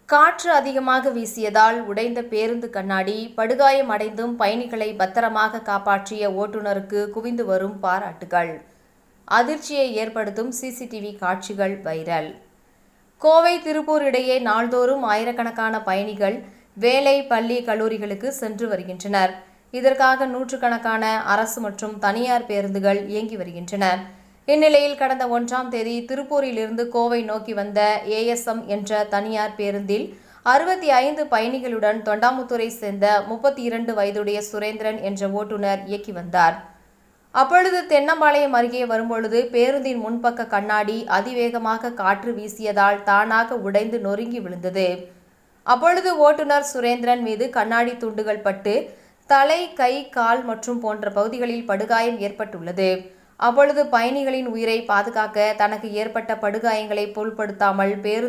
காற்று அதிகமாக வீசியதால் உடைந்த பேருந்து கண்ணாடி, படுகாயம் அடைந்தும் பயணிகளை பத்திரமாக காப்பாற்றிய ஓட்டுநருக்கு குவிந்து வரும் பாராட்டுகள். அதிர்ச்சியை ஏற்படுத்தும் சிசிடிவி காட்சிகள் வைரல். கோவை, திருப்பூர் இடையே நாள்தோறும் ஆயிரக்கணக்கான பயணிகள் வேலை, பள்ளி, கல்லூரிகளுக்கு சென்று வருகின்றனர். இதற்காக நூற்றுக்கணக்கான அரசு மற்றும் தனியார் பேருந்துகள் இயங்கி வருகின்றன. இந்நிலையில் கடந்த 1ஆம் தேதி திருப்பூரிலிருந்து கோவை நோக்கி வந்த ASM என்ற தனியார் பேருந்தில் 65 பயணிகளுடன் தொண்டாமுத்தூரை சேர்ந்த 32 வயதுடைய சுரேந்திரன் என்ற ஓட்டுநர் இயக்கி வந்தார். அப்பொழுது தென்னம்பாளையம் அருகே வரும்பொழுது பேருந்தின் முன்பக்க கண்ணாடி அதிவேகமாக காற்று வீசியதால் தானாக உடைந்து நொறுங்கி விழுந்தது. அப்பொழுது ஓட்டுநர் சுரேந்திரன் மீது கண்ணாடி துண்டுகள் பட்டு தலை, கை, கால் மற்றும் போன்ற பகுதிகளில் படுகாயம் ஏற்பட்டுள்ளது. அப்பொழுது பயணிகளின் உயிரை பாதுகாக்க தனக்கு ஏற்பட்ட படுகாயங்களை பொருட்படுத்தாமல் பேருந்து